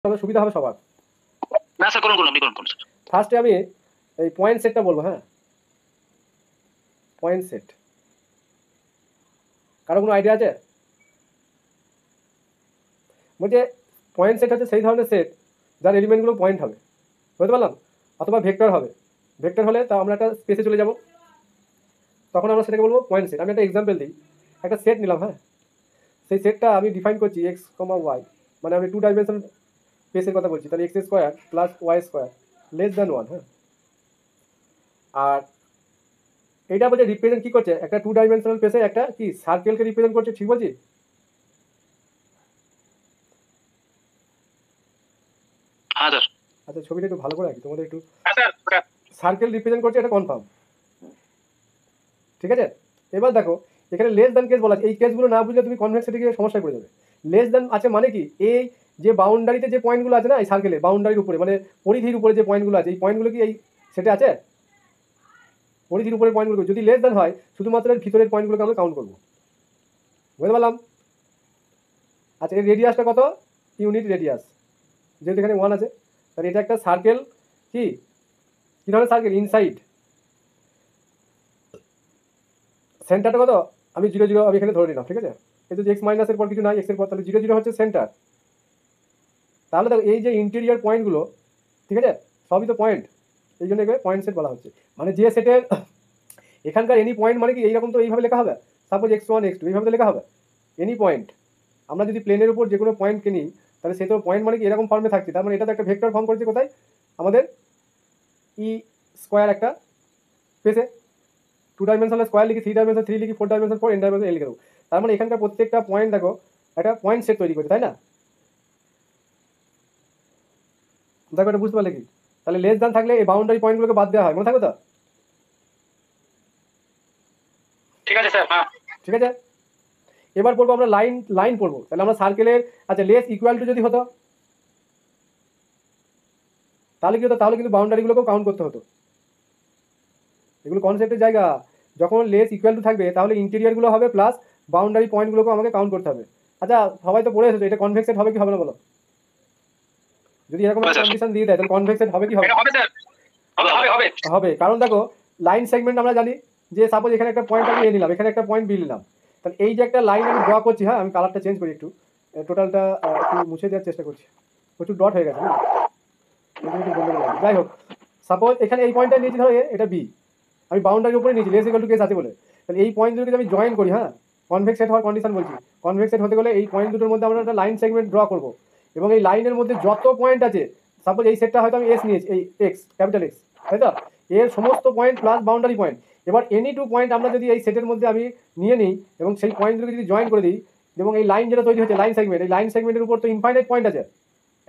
তবে সুবিধা হবে সবার। না স্যার করুন আপনি করুন স্যার। ফার্স্টে আমি এই পয়েন্ট সেটটা বলবো। হ্যাঁ, পয়েন্ট সেট কারো কোনো আইডিয়া আছে? বলছে পয়েন্ট সেট হচ্ছে সেই ধরনের সেট যার এলিমেন্টগুলো পয়েন্ট হবে, বুঝতে পারলাম, অথবা ভেক্টর হবে। ভেক্টর হলে তা আমরা একটা স্পেসে চলে যাব, তখন আমরা সেটাকে বলবো পয়েন্ট সেট। আমি একটা এক্সাম্পল দিই, একটা সেট নিলাম। হ্যাঁ, সেই সেটটা আমি ডিফাইন করছি এক্স কমা ওয়াই, মানে আমি 2 ডাইমেনশনাল স্পেসের কথা বলছি, তাহলে x square plus y square less than 1। হ্যাঁ, আর এটা বলছে রিপ্রেজেন্ট কি করছে, একটা 2 ডাইমেনশনাল স্পেসে একটা কি সার্কেলকে রিপ্রেজেন্ট করছে, ঠিক বলছি? হ্যাঁ স্যার। আচ্ছা ছবিটা একটু ভালো করে রাখি তোমাদের একটু। হ্যাঁ স্যার। সার্কেল রিপ্রেজেন্ট করছে, এটা কনফার্ম, ঠিক আছে? এবার দেখো এখানে লেস দ্যান কেস বলা আছে, এই কেসগুলো না বুঝলে তুমি কনভেক্সিটি গিয়ে সমস্যায় পড়ে যাবে। লেস দ্যান আছে মানে কি, এই যে বাউন্ডারিতে যে পয়েন্টগুলো আছে না এই সার্কেলে, বাউন্ডারির উপরে মানে পরিধির উপরে যে পয়েন্টগুলো আছে, এই পয়েন্টগুলো কি এই সেটে আছে? পরিধির উপরে পয়েন্টগুলো যদি লেস দ্যান হয়, শুধুমাত্র এর ভিতরের পয়েন্টগুলোকে আমরা কাউন্ট করবো, বুঝতে পারলাম? আচ্ছা এর রেডিয়াসটা কত? ইউনিট রেডিয়াস, যেহেতু এখানে 1 আছে, তাহলে এটা একটা সার্কেল। কি কি ধরনের সার্কেল? ইনসাইড। সেন্টারটা কত? আমি 0 0 আমি এখানে ধরে নিলাম, ঠিক আছে? কিন্তু এক্স মাইনাসের পর কিছু নাই, এক্সের পর, তাহলে 0 0 হচ্ছে সেন্টার। তাহলে দেখো এই যে ইন্টেরিয়ার পয়েন্টগুলো, ঠিক আছে, সবই তো পয়েন্ট, এই জন্য এগুলো পয়েন্ট সেট বলা হচ্ছে। মানে যে সেটের এখানকার এনি পয়েন্ট মানে কি এইরকম, তো এইভাবে লেখা হবে, সাপোজ x1 x2 এইভাবে তো লেখা হবে এনি পয়েন্ট। আমরা যদি প্লেনের উপর যে কোনো পয়েন্টকে নিই, তাহলে সে তো পয়েন্ট মানে কি এরকম ফর্মে থাকছে, তার মানে এটা তো একটা ভেক্টর ফর্ম করেছে কোথায়? আমাদের ই স্কোয়ার একটা স্পেসে। 2 ডাইমেনশনাল স্কোয়ার লিখি, 3 ডাইমেনশন 3 লিখি, 4 ডাইমেনশন 4, n ডাইমেনশন n লিখে দেবো। তার মানে এখানকার প্রত্যেকটা পয়েন্ট দেখো একটা পয়েন্ট সেট তৈরি করছে, তাই না? দেখো এটা বুঝতে পারলে কি? তাহলে লেস দ্যান থাকলে এই বাউন্ডারি পয়েন্টগুলোকে বাদ দেওয়া হয়, মনে থাকবে তো? ঠিক আছে স্যার। হ্যাঁ ঠিক আছে, এবার পড়বো আমরা লাইন। লাইন পড়বো, তাহলে আমরা সার্কেলের, আচ্ছা লেস ইকুয়াল টু যদি হতো তাহলে কি হতো? তাহলে কিন্তু বাউন্ডারিগুলোকেও কাউন্ট করতে হতো। এগুলো কনসেপ্টের জায়গা। যখন লেস ইকুয়াল টু থাকবে তাহলে ইন্টেরিয়ারগুলো হবে প্লাস বাউন্ডারি পয়েন্টগুলোকেও আমাকে কাউন্ট করতে হবে। আচ্ছা সবাই তো পড়ে এসেছো, এটা কনভেক্সেট হবে কি হবে না বলো? যদি এরকম একটা কন্ডিশন দিয়ে দেয় তাহলে কনভেক্সেট হবে কি হবে? হবে স্যার, হবে। হবে, কারণ দেখো লাইন সেগমেন্ট আমরা জানি যে সাপোজ এখানে একটা পয়েন্ট আমি এ নিলাম, এখানে একটা পয়েন্ট বি নিলাম, তাহলে এই যে একটা লাইন আমি ড্র করছি। হ্যাঁ, আমি কালারটা চেঞ্জ করি একটু, টোটালটা একটু মুছে দেওয়ার চেষ্টা করছি, প্রচুর ডট হয়ে গেছে। যাই হোক, সাপোজ এখানে এই পয়েন্টটা নিয়েছি, ধরো এটা বি, আমি বাউন্ডারির উপরে নিয়েছি লেস ইকুয়াল টু কেস আছে বলে, তাহলে এই পয়েন্ট দুটোকে আমি জয়েন করি। হ্যাঁ, কনভেক্স সেট হওয়ার কন্ডিশন বলছি। কনভেক্স সেট হতে গেলে এই পয়েন্ট দুটোর মধ্যে আমরা একটা লাইন সেগমেন্ট ড্র করবো, এবং এই লাইনের মধ্যে যত পয়েন্ট আছে, সাপোজ এই সেটটা হয়তো আমি এস নিয়েছি, এই এক্স ক্যাপিটাল এক্স, তাই তো? এর সমস্ত পয়েন্ট প্লাস বাউন্ডারি পয়েন্ট, এবার এনি 2 পয়েন্ট আমরা যদি এই সেটের মধ্যে আমি নিয়ে নিই এবং সেই পয়েন্টগুলোকে যদি জয়েন করে দিই, এবং এই লাইন যেটা তৈরি হচ্ছে লাইন সেগমেন্ট, এই লাইন সেগমেন্টের উপর তো ইনফাইনাইট পয়েন্ট আছে।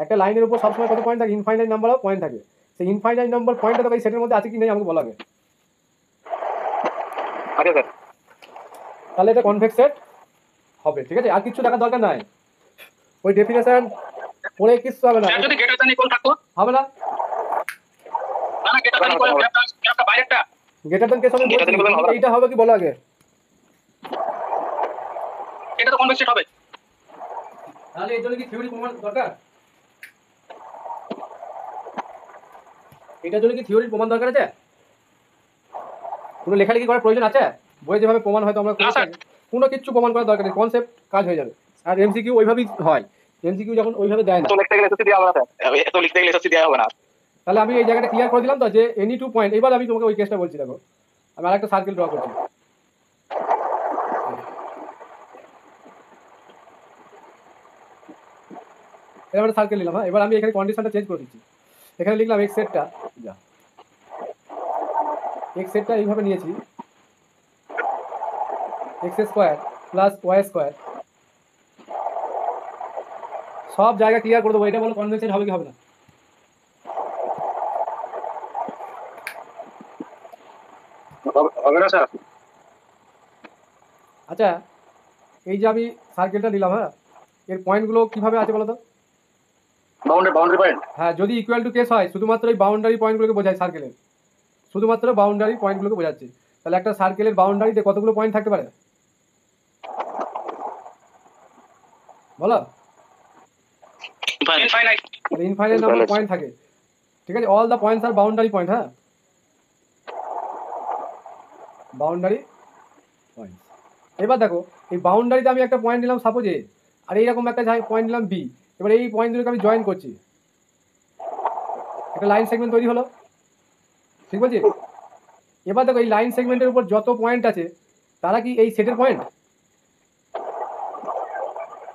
একটা লাইনের উপর সবসময় কত পয়েন্ট থাকে? ইনফাইনাইট নাম্বার অফ পয়েন্ট থাকে। সেই ইনফাইনাইট নাম্বার পয়েন্টটা তো এই সেটের মধ্যে আছে কি নেই আমাকে বলা হবে। আচ্ছা স্যার, তাহলে এটা কনভেক্স সেট হবে, ঠিক আছে? আর কিছু দেখার দরকার নাই, ওই ডেফিনেশন পড়ে কিছু হবে না। স্যার যদি গ্রেটার দ্যান ইকুয়াল থাকতো হবে না, না না গ্রেটার দ্যান ইকুয়াল একটা বাইরেটা গ্রেটার দ্যান কেস হবে, এইটা হবে কি বলো আগে? এটা তো কনভেক্স সেট হবে। তাহলে এর জন্য কি থিওরি প্রমাণ দরকার? এটার জন্য কি থিওরির প্রমাণ দরকার আছে? কোনো লেখালেখি করার প্রয়োজন আছে? বই যেভাবে প্রমাণ হয়তো আমরা কোনো কিছু প্রমাণ করার দরকার নেই, কনসেপ্ট কাজ হয়ে যাবে। আর এমসিকিউ ওইভাবেই হয়, এমসিকিউ যখন ওইভাবে দেয় না, তো লিখতে গেলে এসএসসি দেওয়া হবে না স্যার, এত লিখতে গেলে এসএসসি দেওয়া হবে না। তাহলে আমি এই জায়গাটা ক্লিয়ার করে দিলাম তো যে এনি 2 পয়েন্ট। এবার আমি তোমাকে ওই কেসটা বলছি, দেখো আমি আরেকটা সার্কেল ড্র করছি। এবার একটা সার্কেল নিলাম। হ্যাঁ, এবার আমি এখানে কন্ডিশনটা চেঞ্জ করে দিচ্ছি, এখানে লিখলাম এক্স সেটটা, যা এক্স সেটটা এইভাবে নিয়েছি x square plus y square, সব জায়গা ক্লিয়ার করে দেবো। এটা বলো কনভেক্স সেট হবে কি হবে না? হবে না স্যার। আচ্ছা এই যে আমি সার্কেলটা নিলাম, হ্যাঁ, এর পয়েন্টগুলো কিভাবে আছে বলো তো? Boundary point. হ্যাঁ, যদি ইকুয়াল টু কেস হয় শুধুমাত্র এই বাউন্ডারি পয়েন্টগুলোকে বোঝায়, সার্কেলের শুধুমাত্র বাউন্ডারি পয়েন্টগুলোকে বোঝাচ্ছে। তাহলে একটা সার্কেলের বাউন্ডারিতে কতগুলো পয়েন্ট থাকতে পারে বলো? ইনফাইনাইট। তাহলে ইনফাইনাইট নাম্বার পয়েন্ট থাকে, ঠিক আছে। অল দ্য পয়েন্টস আর বাউন্ডারি পয়েন্ট, হ্যাঁ, বাউন্ডারি পয়েন্ট। এবার দেখো এই বাউন্ডারিতে আমি একটা পয়েন্ট নিলাম সাপোজ এ, আর এইরকম একটা পয়েন্ট নিলাম বি। এবার এই পয়েন্টগুলোকে আমি জয়েন করছি, একটা লাইন সেগমেন্ট তৈরি হলো, ঠিক বলছি। এবার দেখো এই লাইন সেগমেন্টের উপর যত পয়েন্ট আছে তারা কি এই সেটের পয়েন্ট?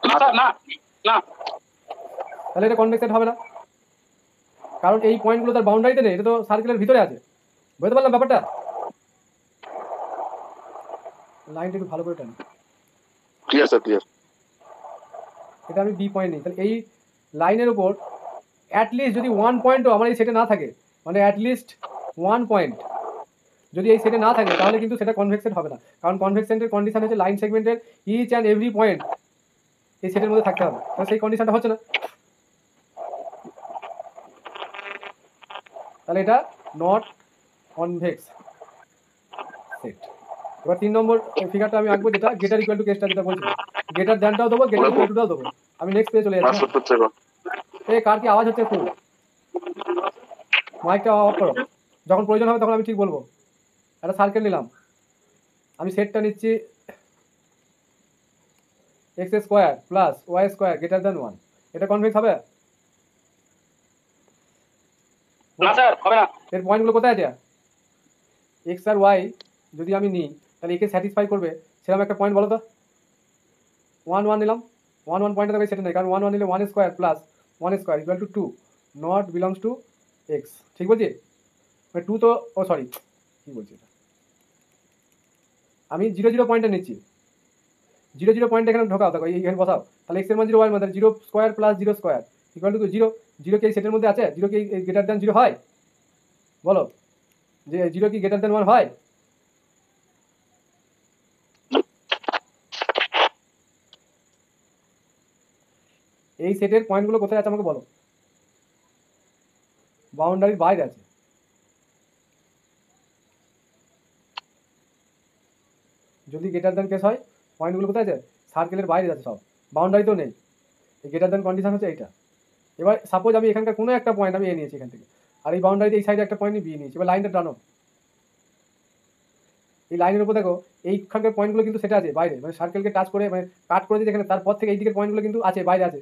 না স্যার, না না। তাহলে এটা কনভেক্স সেট হবে না, কারণ এই পয়েন্টগুলো তার বাউন্ডারিতে নেই, এটা তো সার্কেলের ভিতরে আছে। বুঝতে পারলাম ব্যাপারটা? লাইনটা একটু ভালো করে টানি। Clear sir, clear. এটা আমি বি পয়েন্ট নিই, তাহলে এই লাইনের উপর অ্যাটলিস্ট যদি 1 পয়েন্টও আমার এই সেটে না থাকে, মানে অ্যাটলিস্ট 1 পয়েন্ট যদি এই সেটে না থাকে, তাহলে কিন্তু সেটা কনভেক্সেট হবে না। কারণ কনভেক্সেন্টের কন্ডিশন হচ্ছে লাইন সেগমেন্টের ইচ অ্যান্ড এভরি পয়েন্ট এই সেটের মধ্যে থাকতে হবে, তাহলে সেই কন্ডিশনটা হচ্ছে না, তাহলে এটা নট কনভেক্স সেট। এবার 3 নম্বর ফিগারটা আমি আঁকবো, যেটা গেটার ইকুয়াল টু কেসটা যেটা বলছি, গেটার দ্যানটাও দেবো, গেটার ইকুয়াল টুটাও দেবো। আমি নেক্সট পেজে চলে যাচ্ছি। এই কার কি আওয়াজ হচ্ছে? খুব মাইকটা অফ করো, যখন প্রয়োজন হবে তখন আমি ঠিক বলবো। একটা সার্কেল নিলাম, আমি সেটটা নিচ্ছি x square plus y square greater than 1, এটা কনভেক্স হবে? না স্যার, হবে না। এর পয়েন্টগুলো কোথায় আছে? এক্স আর ওয়াই যদি আমি নিই তাহলে একে স্যাটিসফাই করবে সেরকম একটা পয়েন্ট বলো তো। 1 1 নিলাম, 1 1 পয়েন্টটা তবে সেটা নেই, কারণ 1 1 নিলে 1 square plus 1 square equal to 2, not belongs to x, ঠিক বলছি? মানে 2 তো, ও সরি কী বলছি, এটা আমি 0 0 পয়েন্টটা নিচ্ছি, 0 0 পয়েন্ট এখানে ঢোকাও, দেখো এইখানে বসাও, তাহলে এক্স এর মান 0 ওয়াই এর মান 0 square plus 0 square equal to 0। 0 কি এই সেটের মধ্যে আছে? 0 কি গ্রেটার দ্যান 0 হয়? বলো, যে 0 কি গ্রেটার দ্যান 1 হয়? এই সেটের পয়েন্টগুলো কোথায় আছে আমাকে বলো। বাউন্ডারির বাইরে আছে, যদি গ্রেটার দ্যান কেস হয় পয়েন্টগুলো কোথায় আছে? সার্কেলের বাইরে আছে সব, বাউন্ডারিতেও নেই। এই গ্রেটার দ্যান কন্ডিশন হচ্ছে এইটা। এবার সাপোজ আমি এখানকার কোনো একটা পয়েন্ট আমি এ নিয়েছি এখান থেকে, আর এই বাউন্ডারিতে এই সাইডে একটা পয়েন্ট বি নিয়েছি। এবার লাইনটা টানো, এই লাইনের উপর দেখো এইখানকার পয়েন্টগুলো কিন্তু সেটা আছে বাইরে, মানে সার্কেলকে টাচ করে, মানে কাট করে দিয়ে যেখানে, তারপর থেকে এই দিকের পয়েন্টগুলো কিন্তু আছে বাইরে আছে,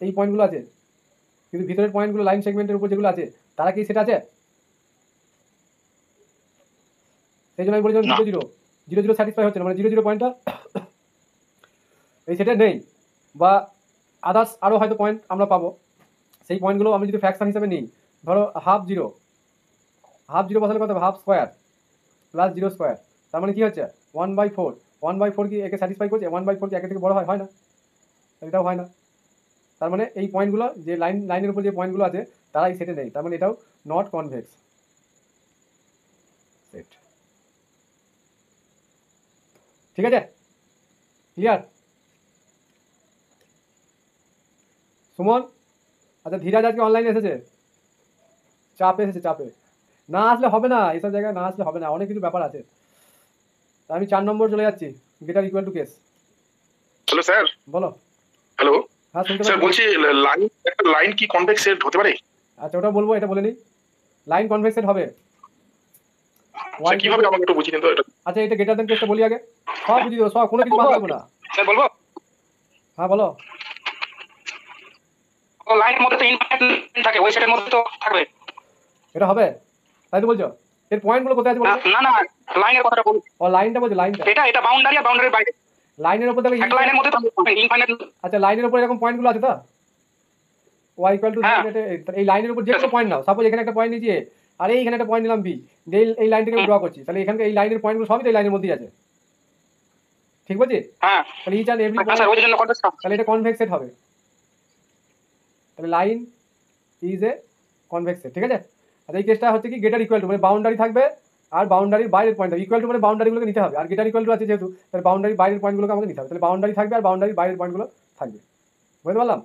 এই পয়েন্টগুলো আছে, কিন্তু ভিতরের পয়েন্টগুলো লাইন সেগমেন্টের উপর যেগুলো আছে তারা কি সেটা আছে? সেই জন্য আমি বলেছিলাম 0 0 0 0 স্যাটিসফাই হচ্ছে না, মানে 0 0 পয়েন্টটা এই সেটে নেই, বা আদার্স আরও হয়তো পয়েন্ট আমরা পাবো। সেই পয়েন্টগুলো আমি যদি ফ্র্যাকশন হিসেবে নিই, ধরো হাফ জিরো বসালে কত? হাফ স্কোয়ার প্লাস 0 স্কোয়ার, তার মানে কি হচ্ছে 1/4। 1/4 কি একে স্যাটিসফাই করছে? 1/4 কি একে থেকে বড় হয়? হয় না, এটাও হয় না। তার মানে এই পয়েন্টগুলো যে লাইনের উপর যে পয়েন্টগুলো আছে তারা এই সেটে নেই, তার মানে এটাও নট কনভেক্স সেট, ঠিক আছে? ক্লিয়ার? সুমন, আচ্ছা ধীরাজ আজকে অনলাইনে এসেছে, চাপে এসেছে, চাপে না আসলে হবে না, এইসব জায়গায় না আসলে হবে না, অনেক কিছু ব্যাপার আছে। তা আমি 4 নম্বর চলে যাচ্ছি, গেটার equal to case. Hello sir. বলো। হ্যালো হ্যাঁ শুনতে স্যার, পাচ্ছি। বলছি লাইন, একটা লাইন কি কনভেক্স সেট হতে পারে? আচ্ছা ওটা বলবো, এটা বলে নিই। লাইন কনভেক্সেড হবে স্যার কিভাবে আমাকে একটু বুঝিয়ে দিন তো এটা। আচ্ছা এটা গেটার দেন কেসটা বলি আগে, সব বুঝিয়ে দেবো, সব, কোনো কিছু বাদ দেবো না। স্যার বলবো, হ্যাঁ বলো। ও লাইনের মধ্যে তো ইনফাইনাইট থাকে, ওই সেটের মধ্যে তো থাকবে। এটা হবে তাই তো বলছো? এর পয়েন্টগুলো কোথায় আছে বলছো? না না, লাইনের কথাটা বলুন। ও লাইনটা বলছো, লাইনটা, এটা বাউন্ডারি আর বাউন্ডারির বাইরে লাইনের উপর দেখো একটা লাইনের মধ্যে তো ইনফাইনাইট। আচ্ছা লাইনের উপর এরকম পয়েন্টগুলো আছে তো, ওয়াই ইকুয়াল টু, এই লাইনের উপর যে কোনো পয়েন্ট নাও, সাপোজ এখানে একটা পয়েন্ট নিয়েছি আর এইখানে একটা পয়েন্ট নিলাম বি, এই লাইনটাকে ড্র করছি, তাহলে এখানকার এই লাইনের পয়েন্টগুলো সবই তো এই লাইনের মধ্যেই আছে, ঠিক বলছি? হ্যাঁ তাহলে ইচ অ্যান্ড এভরি, স্যার ওই জন্য কনভেক্স। তাহলে এটা কনভেক্স সেট হবে, তাহলে line is a convex set, ঠিক আছে? আর এই কেসটা হচ্ছে কি গেটার ইকুয়াল টু, মানে বাউন্ডারি থাকবে আর বাউন্ডারির বাইরের পয়েন্ট থাকবে, ইকুয়াল টু মানে বাউন্ডারিগুলোকে নিতে হবে, আর গেটার ইকুয়াল টু আছে যেহেতু, তাহলে বাউন্ডারির বাইরের পয়েন্টগুলোকে আমাকে নিতে হবে, তাহলে বাউন্ডারি থাকবে আর বাউন্ডারির বাইরের পয়েন্টগুলো থাকবে। বুঝতে পারলাম?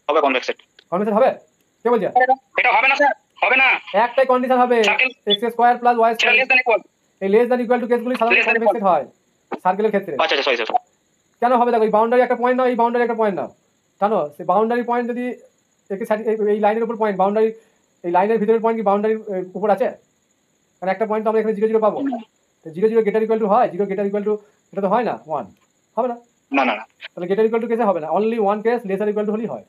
হবে কনভেক্স সেট। কনভেক্স হবে? কে বলছে? এটা হবে না স্যার, হবে না। একটাই কন্ডিশন হবে, এক্স স্কোয়ার প্লাস ওয়াই সেটা লেস স্কোয়ার। Than equal. এই লেস দ্যান ইকুয়াল টু কেসগুলি সাধারণত Less than কনভেক্স সেট হয় সার্কেলের ক্ষেত্রে। আচ্ছা আচ্ছা, সরি স্যার। কেন হবে? দেখো এই বাউন্ডারি একটা পয়েন্ট নাও, এই বাউন্ডারি একটা পয়েন্ট নাও, জানো সেই বাউন্ডারি পয়েন্ট যদি একে এই লাইনের উপর পয়েন্ট বাউন্ডারি, এই লাইনের ভিতরের পয়েন্ট কি বাউন্ডারির উপর আছে? কারণ একটা পয়েন্ট তো আমরা এখানে 0 0 পাবো, তো 0 0 গ্রেটার ইকুয়াল টু হয়, 0 গ্রেটার ইকুয়াল টু এটা তো হয় না, 1 হবে না, না না না, তাহলে গ্রেটার ইকুয়াল টু কেসে হবে না, only 1 case laser equal two হলেই হয়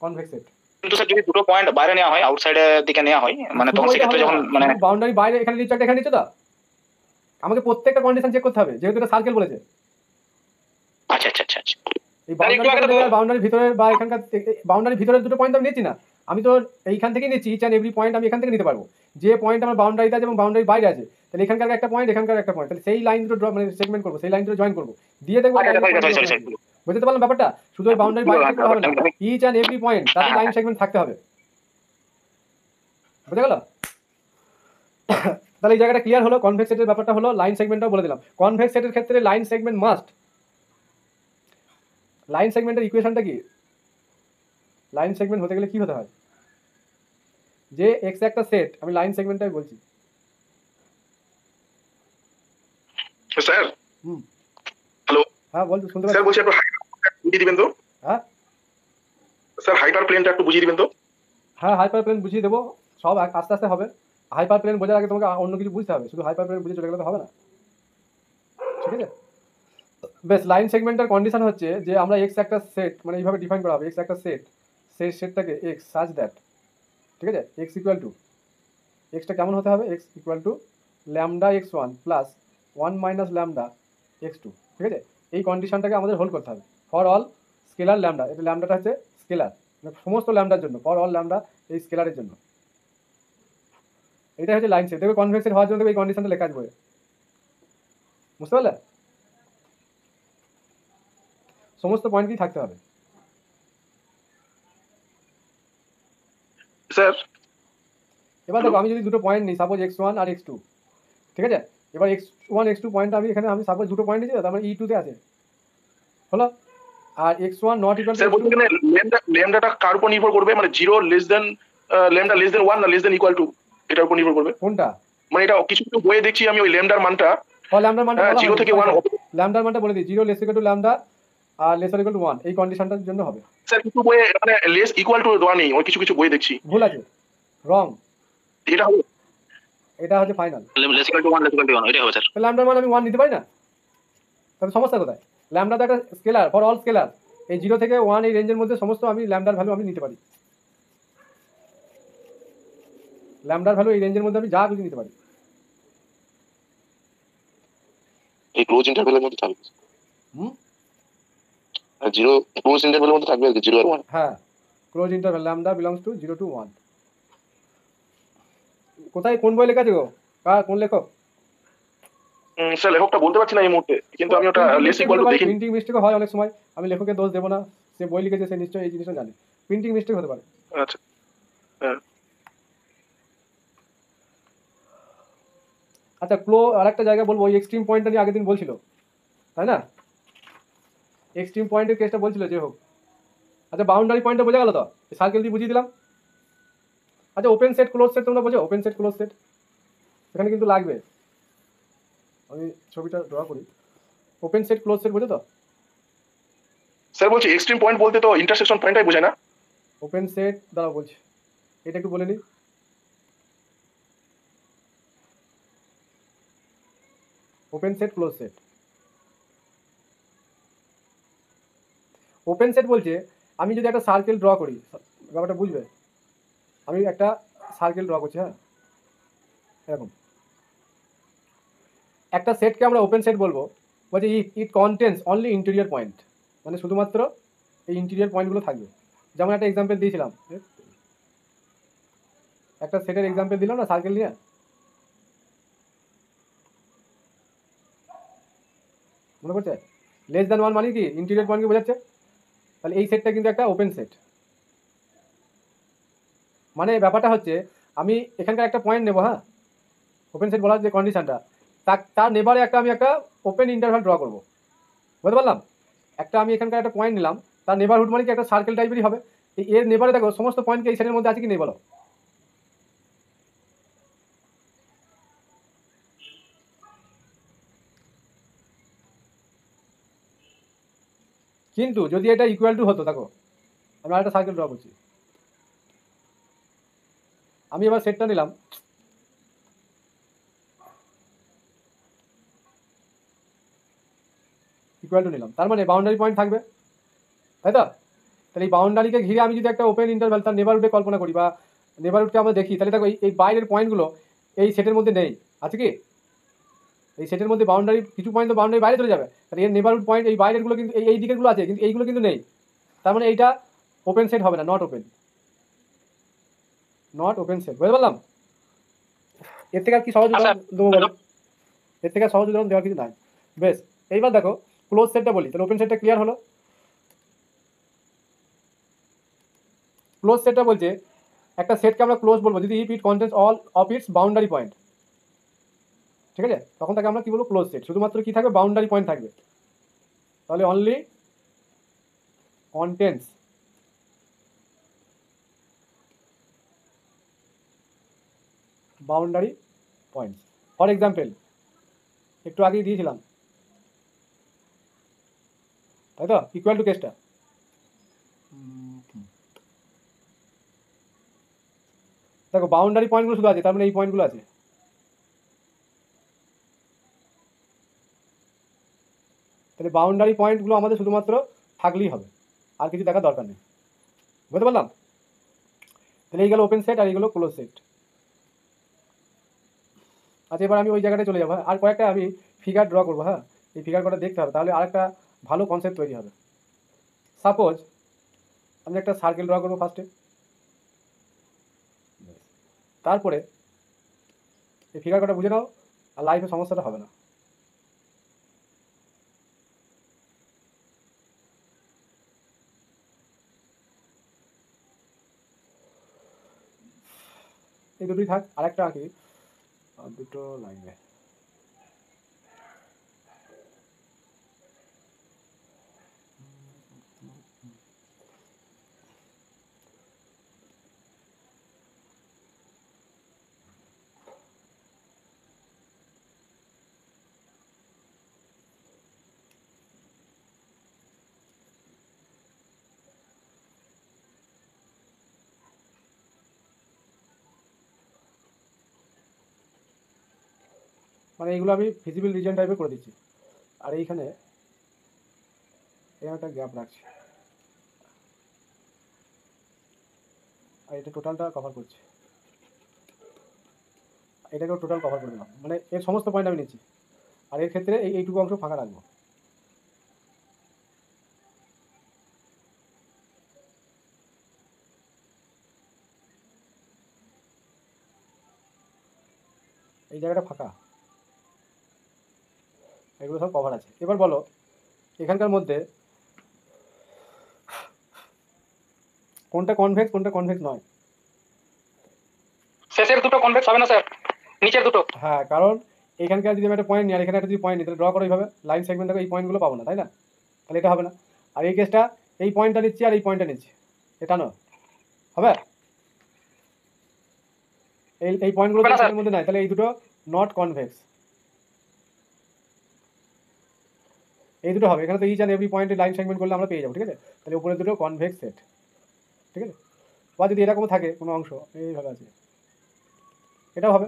কনভেক্স সেট। কিন্তু স্যার যদি দুটো পয়েন্ট বাইরে নেওয়া হয়, আউটসাইডের দিকে নেওয়া হয়, মানে তখন সেক্ষেত্রে যখন মানে বাউন্ডারি বাইরে এখানে নিচে একটা এখানে নিচে, তো আমাকে প্রত্যেকটা কন্ডিশন চেক করতে হবে, যেহেতু এটা সার্কেল বলেছে। আচ্ছা আচ্ছা আচ্ছা আচ্ছা, এই বাউন্ডারির ভিতরে বা এখানকার বাউন্ডারির ভিতরে দুটো পয়েন্ট আমি নিচ্ছি না, আমি তো এইখান থেকেই নিচ্ছি, ইচ অ্যান্ড এভরি পয়েন্ট আমি এখান থেকে নিতে পারবো, যে পয়েন্ট আমার বাউন্ডারিতে আছে এবং বাউন্ডারি বাইরে আছে, তাহলে এখানকার একটা পয়েন্ট এখানকার একটা পয়েন্ট, তাহলে সেই লাইন দুটো মানে সেগমেন্ট করবো, সেই লাইন দুটো জয়েন করবো, দিয়ে দেখবো। বুঝতে পারলাম ব্যাপারটা? শুধু ওই বাউন্ডারি বাইরে থেকে হবে না, ইচ অ্যান্ড এভরি পয়েন্ট তাতে লাইন সেগমেন্ট থাকতে হবে। বুঝা গেল? তাহলে এই জায়গাটা ক্লিয়ার হলো। কনভেক্স সেটের ব্যাপারটা হলো, লাইন সেগমেন্টটাও বলে দিলাম। কনভেক্স সেটের ক্ষেত্রে লাইন সেগমেন্ট মাস্ট। লাইন সেগমেন্টের ইকুয়েশনটা কি? লাইন সেগমেন্ট হতে গেলে কি হতে হয়? যে এক্স একটা সেট, আমি লাইন সেগমেন্টটাই বলছি। স্যার হ্যালো, হ্যাঁ বল, শুনতে পাচ্ছি। স্যার বলছি একটু বুঝিয়ে দিবেন তো। হ্যাঁ স্যার হাইপার প্লেনটা একটু বুঝিয়ে দিবেন তো। হ্যাঁ, হাইপার প্লেন বুঝিয়ে দেবো, সব আস্তে আস্তে হবে। হাইপার প্লেন বোঝার আগে তোমাকে অন্য কিছু বুঝতে হবে, শুধু হাইপার প্লেন বুঝে চলে গেলে তো হবে না, ঠিক আছে? বেশ, লাইন সেগমেন্টের কন্ডিশন হচ্ছে যে আমরা এক্স একটা সেট, মানে এইভাবে ডিফাইন করা হবে, এক্স একটা সেট, সেই সেটটাকে এক্স সাজ দ্যাট, ঠিক আছে, এক্স ইকুয়াল টু, এক্সটা কেমন হতে হবে? X equal to lambda x one plus 1 minus lambda x two, ঠিক আছে? এই কন্ডিশনটাকে আমাদের হোল্ড করতে হবে ফর অল স্কেলার ল্যামডা। এটা ল্যামডাটা হচ্ছে স্কেলার, মানে সমস্ত ল্যামডার জন্য, ফর অল ল্যামডা এই স্কেলারের জন্য। এটা হচ্ছে লাইন সেট। দেখবে কনভেক্সের হওয়ার জন্য এই কন্ডিশনটা লেখা আছে বইয়ে, বুঝতে পারলে? সমস্ত পয়েন্টই থাকতে হবে। স্যার এবার দেখো, আমি যদি দুটো পয়েন্ট নিই, সাপোজ x1 আর x2, ঠিক আছে? এবার x1 x2 পয়েন্ট আমি এখানে আমি সাপোজ দুটো পয়েন্ট নিয়েছি, তার মানে E2 তে আছে, হলো। আর x1 নট ইকুয়াল স্যার বলতে গেলে ল্যামডাটা কার উপর নির্ভর করবে, মানে 0 less than lambda less than 1 না লেস দেন ইকুয়াল টু, এটার উপর নির্ভর করবে কোনটা? মানে এটা কিছু কিছু বইয়ে দেখছি আমি ওই ল্যামডার মানটা, ল্যামডার মানটা 0 থেকে 1, ল্যামডার মানটা বলে দিই, 0 লেস ইকুয়াল টু ল্যামডা আর লেসার ইকুয়াল টু 1, এই কন্ডিশনটার জন্য হবে। স্যার কিছু বইয়ে মানে লেস ইকুয়াল টু দেওয়া নেই, ওই কিছু কিছু বই দেখছি ভুল আছে, রং, এটা হবে, এটা হচ্ছে final. Less equal to 1 less equal to 1 এটা হবে স্যার। তাহলে ল্যামডার মান আমি 1 নিতে পারি না, তাহলে সমস্যা কোথায়? ল্যামডা তো একটা স্কেলার, ফর অল স্কেলার, এই 0 থেকে 1 এই রেঞ্জের মধ্যে সমস্ত আমি ল্যামডার ভ্যালু আমি নিতে পারি, ল্যামডার ভ্যালু এই রেঞ্জের মধ্যে আমি যা কিছু নিতে পারি। এই ক্লোজ ইন্টারভ্যালের মধ্যে থাকবে, হুম, 0 ক্লোজ ইন্টারভ্যালের মধ্যে থাকবে আর কি, 0 আর 1। হ্যাঁ, close interval lambda belongs to 0 to 1। কোথায়, কোন বই লেখা আছে গো? কোন লেখক? স্যার লেখকটা বলতে পারছি না এই মুহূর্তে, কিন্তু আমি ওটা লেস ইকুয়াল টু দেখি। প্রিন্টিং মিস্টেক হয় অনেক সময়, আমি লেখকের দোষ দেবো না, সে বই লিখেছে, সে নিশ্চয়ই এই জিনিসটা জানে, প্রিন্টিং মিস্টেক হতে পারে। আচ্ছা হ্যাঁ আচ্ছা, আরেকটা জায়গা বলবো, ওই এক্সট্রিম পয়েন্টটা নিয়ে আগের দিন বলছিল, তাই না? এক্সট্রিম পয়েন্টের কেসটা বলছিল যে হোক। আচ্ছা, বাউন্ডারি পয়েন্টটা বোঝা গেল তো, সার্কেল দিয়ে বুঝিয়ে দিলাম। আচ্ছা, ওপেন সেট ক্লোজ সেট তোমরা বোঝো? ওপেন সেট ক্লোজ সেট এখানে কিন্তু লাগবে, আমি ছবিটা ড্র করি। ওপেন সেট ক্লোজ সেট বোঝো তো? স্যার বলছি এক্সট্রিম পয়েন্ট বলতে তো ইন্টারসেকশন পয়েন্টটাই বোঝায় না। ওপেন সেট দাঁড়াও বলছি, এটা একটু বলে নিই। Open set close set, open set বলছে আমি যদি একটা সার্কেল ড্র করি, ব্যাপারটা বুঝবে, আমি একটা সার্কেল ড্র করছি, হ্যাঁ, এরকম একটা সেটকে আমরা ওপেন সেট বলবো, বলছে it contains only interior point, মানে শুধুমাত্র এই ইন্টেরিয়র পয়েন্টগুলো থাকবে। যেমন একটা এক্সাম্পল দিয়েছিলাম, একটা সেটের এক্সাম্পল দিলাম না সার্কেল নিয়ে, মনে পড়ছে? লেস দ্যান 1 মানে কি ইন্টেরিয়র পয়েন্টকে বোঝাচ্ছে, তাহলে এই সেটটা কিন্তু একটা ওপেন সেট। মানে ব্যাপারটা হচ্ছে আমি এখানকার একটা পয়েন্ট নেবো, হ্যাঁ, ওপেন সেট বলার যে কন্ডিশনটা, তার নেবারে আমি একটা ওপেন ইন্টারভাল ড্র করবো, বুঝতে পারলাম? একটা আমি এখানকার একটা পয়েন্ট নিলাম, তার নেবারহুড মানে কি একটা সার্কেল টাইপেরই হবে। এর নেবারে দেখো সমস্ত পয়েন্ট কি এই সেটের মধ্যে আছে কি নেই বলো? কিন্তু যদি এটা ইকুয়াল টু হতো, দেখো আমি আরেকটা সার্কেল ড্র করছি, আমি এবার সেটটা নিলাম, ইকুয়াল টু নিলাম, তার মানে বাউন্ডারি পয়েন্ট থাকবে, তাই তো? তাহলে এই বাউন্ডারিকে ঘিরে আমি যদি একটা ওপেন ইন্টারভ্যাল তার নেবারহুডে কল্পনা করি বা নেবারহুডকে আমরা দেখি, তাহলে দেখো এই বাইরের পয়েন্টগুলো এই সেটের মধ্যে নেই, আছে কি? এই সেটের মধ্যে বাউন্ডারি কিছু পয়েন্ট তো বাউন্ডারি বাইরে চলে যাবে, তাহলে এর নেবারহুড পয়েন্ট এই বাইরেরগুলো কিন্তু এই দিকেরগুলো আছে, কিন্তু এইগুলো কিন্তু নেই, তার মানে এইটা ওপেন সেট হবে না, নট ওপেন সেট। বুঝতে পারলাম? এর থেকে আর কি সহজ উদাহরণ দেবো বলো? এর থেকে সহজ উদাহরণ দেওয়ার কিছু নাই। বেশ, এইবার দেখো ক্লোজ সেটটা বলি, তাহলে ওপেন সেটটা ক্লিয়ার হলো। ক্লোজ সেটটা বলছে একটা সেটকে আমরা ক্লোজ বলবো যদি if it contains all of its boundary point, ঠিক আছে? তখন তাকে আমরা কি বলবো? Close set. শুধুমাত্র কি থাকবে? বাউন্ডারি পয়েন্ট থাকবে, তাহলে only contents boundary points. For example একটু আগেই দিয়েছিলাম, তাই তো? ইকুয়াল টু কেসটা দেখো, বাউন্ডারি পয়েন্টগুলো শুধু আছে, তার মানে এই পয়েন্টগুলো আছে, তাহলে বাউন্ডারি পয়েন্টগুলো আমাদের শুধুমাত্র থাকলেই হবে, আর কিছু দেখার দরকার নেই। বুঝতে পারলাম? তাহলে এই গেল ওপেন সেট আর এইগুলো ক্লোজ সেট। আচ্ছা, এবার আমি ওই জায়গাটায় চলে যাবো, আর কয়েকটা আমি ফিগার ড্র করবো। হ্যাঁ, এই ফিগার কটা দেখতে হবে, তাহলে আরেকটা ভালো কনসেপ্ট তৈরি হবে। সাপোজ আমি একটা সার্কেল ড্র করবো ফার্স্টে, তারপরে এই ফিগার কটা বুঝে নাও, আর লাইফে সমস্যাটা হবে না। এই দুটোই থাক, আরেকটা আঁকি, আর দুটো লাগবে। মানে এইগুলো আমি ভিজিবল রিজন টাইপে করে দিচ্ছি, আর এইখানে একটা গ্যাপ রাখছি, আর এটা টোটালটা কভার করছি, এটাকেও টোটাল কভার করে দিলাম, মানে এর সমস্ত পয়েন্ট আমি নিচ্ছি, আর এর ক্ষেত্রে এইটুকু অংশ ফাঁকা রাখবো। এই জায়গাটা ফাঁকা, এগুলো সব কভার আছে। এবার বলো এখানকার মধ্যে কোনটা কনভেক্স কোনটা কনভেক্স নয়? শেষের দুটো কনভেক্স হবে না স্যার, নিচের দুটো। হ্যাঁ, কারণ এখানকার যদি আমি একটা পয়েন্ট নিই আর এখানে একটা যদি পয়েন্ট নিই, তাহলে ড্র করো এইভাবে লাইন সেগমেন্ট দেখো, এই পয়েন্টগুলো পাবো না, তাই না? তাহলে এটা হবে না। আর এই কেসটা এই পয়েন্টটা নিচ্ছি আর এই পয়েন্টটা নিচ্ছি, এটা নয়, হবে? এই পয়েন্টগুলো এর মধ্যে নাই, তাহলে এই দুটো নট কনভেক্স, এই দুটো হবে। এখানে তো ইচ অ্যান্ড এভরি পয়েন্টে লাইন সেগমেন্ট করলে আমরা পেয়ে যাবো, ঠিক আছে? তাহলে উপরে দুটো কনভেক্স সেট, ঠিক আছে? বা যদি এরকম থাকে কোনো অংশ এইভাবে আছে, এটাও হবে,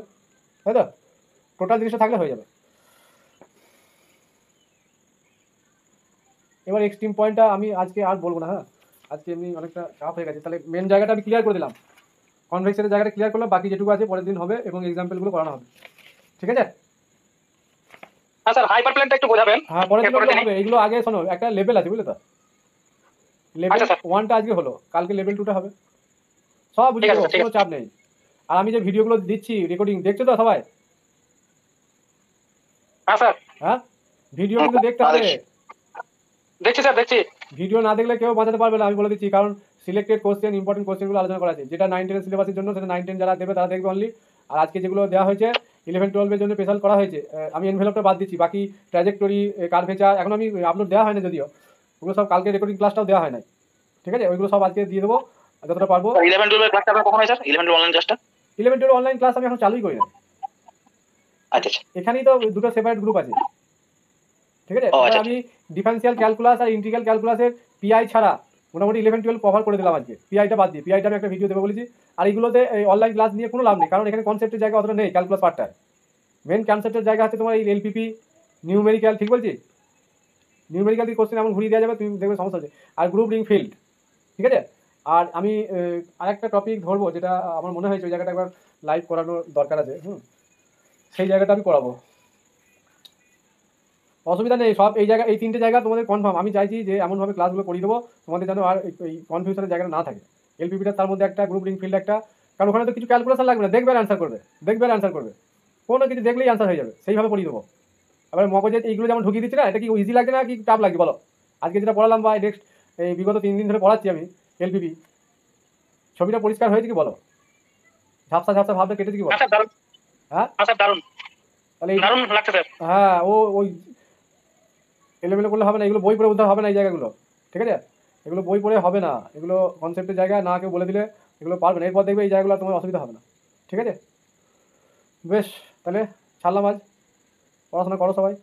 তাই তো? টোটাল জিনিসটা থাকলে হয়ে যাবে। এবার এক্সট্রিম পয়েন্টটা আমি আজকে আর বলবো না। হ্যাঁ, আজকে এমনি অনেকটা চাপ হয়ে গেছে, তাহলে মেন জায়গাটা আমি ক্লিয়ার করে দিলাম, কনভেক্সের জায়গাটা ক্লিয়ার করলাম, বাকি যেটুকু আছে পরের দিন হবে এবং এক্সাম্পলগুলো করানো হবে, ঠিক আছে? হ্যাঁ স্যার, হাইপারপ্লেনটা একটু বোঝাবেন। হ্যাঁ, পরের দিন হবে। এগুলো আগে শোনো, একটা লেভেল আছে, বুঝলে তো? লেভেল 1টা আজকে হলো, কালকে লেভেল 2টা হবে, সব বুঝে যাবো, কোনো চাপ নেই। আর আমি যে ভিডিওগুলো দিচ্ছি রেকর্ডিং, দেখছো তো সবাই? হ্যাঁ স্যার। হ্যাঁ, ভিডিও কিন্তু দেখতে হবে। দেখছি স্যার, দেখছি। ভিডিও না দেখলে কেউ বাঁচাতে পারবে না, আমি বলে দিচ্ছি, কারণ সিলেক্টেড কোশ্চেন, ইম্পর্টেন্ট কোশ্চেনগুলো আলোচনা করা আছে, যেটা 9-10 সিলেবাসের জন্য, সেটা 9-10 যারা দেবে তারা দেখবে অনলি। আর আজকে যেগুলো দেওয়া হয়েছে 11-12 এর জন্য স্পেশাল করা হয়েছে, আমি এনভেলপটা বাদ দিচ্ছি, বাকি ট্র্যাজেক্টরি, কার্ভেচার এখন আমি আপলোড দেওয়া হয় না যদিও, ওগুলো সব কালকে রেকর্ডিং ক্লাসটাও দেওয়া হয় না, ঠিক আছে? ওইগুলো সব আজকে দিয়ে দেবো যতটা পারবো। 11-12 এর ক্লাসটা আপনার কখন হয় স্যার? 11-12 অনলাইন ক্লাসটা? 11-12 অনলাইন ক্লাস আমি এখন চালুই করি না। আচ্ছা আচ্ছা, এখানেই তো দুটো সেপারেট গ্রুপ আছে, ঠিক আছে? আমি ডিফারেন্সিয়াল ক্যালকুলাস আর ইন্টিগ্রাল ক্যালকুলাসের পিআই ছাড়া মোটামুটি 11-12 কভার করে দিলাম আজকে, পিআইটা বাদ দিয়ে। পিআইটা আমি একটা ভিডিও দেবো বলেছি। আর এইগুলোতে এই অনলাইন ক্লাস নিয়ে কোনো লাভ নেই, কারণ এখানে কনসেপ্টের জায়গা অতটা নেই ক্যালকুলাস পার্টটার। মেন কনসেপ্টের জায়গা হচ্ছে তোমার এই এলপিপি, নিউমেরিক্যাল, ঠিক বলছি? নিউমেরিক্যাল দিয়ে কোশ্চেন এমন ঘুরিয়ে দেওয়া যাবে, তুমি দেখবে সমস্যা হচ্ছে। আর গ্রুপ রিং ফিল্ড, ঠিক আছে? আর আমি আরেকটা টপিক ধরবো, যেটা আমার মনে হয়েছে ওই জায়গাটা একবার লাইভ করানোর দরকার আছে। সেই জায়গাটা আমি করাবো, অসুবিধা নেই। সব এই জায়গা, এই 3টে জায়গা তোমাদের কনফার্ম। আমি চাইছি যে এমনভাবে ক্লাসগুলো করিয়ে দেবো তোমাদের যেন আর এই কনফিউশনের জায়গাটা না থাকে। এলপিপিটা তার মধ্যে একটা, গ্রুপ রিং ফিল্ড একটা, কারণ ওখানে তো কিছু ক্যালকুলেশন লাগবে না, দেখবে আর অ্যান্সার করবে, দেখবে আর অ্যান্সার করবে, কোনো কিছু দেখলেই অ্যান্সার হয়ে যাবে, সেইভাবে পড়িয়ে দেবো। এবার মগজে এইগুলো যেমন ঢুকিয়ে দিচ্ছি না, এটা কি ইজি লাগছে না কি টাফ লাগছে বলো? আজকে যেটা পড়ালাম বা নেক্সট এই বিগত 3 দিন ধরে পড়াচ্ছি আমি এলপিপি, ছবিটা পরিষ্কার হয়েছে কি বলো? ঝাপসা ঝাপসা ভাবটা কেটেছে কি বলো? স্যার দারুণ। হ্যাঁ স্যার দারুণ তাহলে এই, দারুণ লাগছে স্যার। হ্যাঁ ওই এলোমেলো করলে হবে না, এগুলো বই পড়ে উদ্ধার হবে না এই জায়গাগুলো, ঠিক আছে? এগুলো বই পড়ে হবে না, এগুলো কনসেপ্টের জায়গা না, কেউ বলে দিলে এগুলো পারবে না। এরপর দেখবে এই জায়গাগুলো আর তোমার অসুবিধা হবে না, ঠিক আছে? বেশ, তাহলে ছাড়লাম আজ, পড়াশোনা করো সবাই।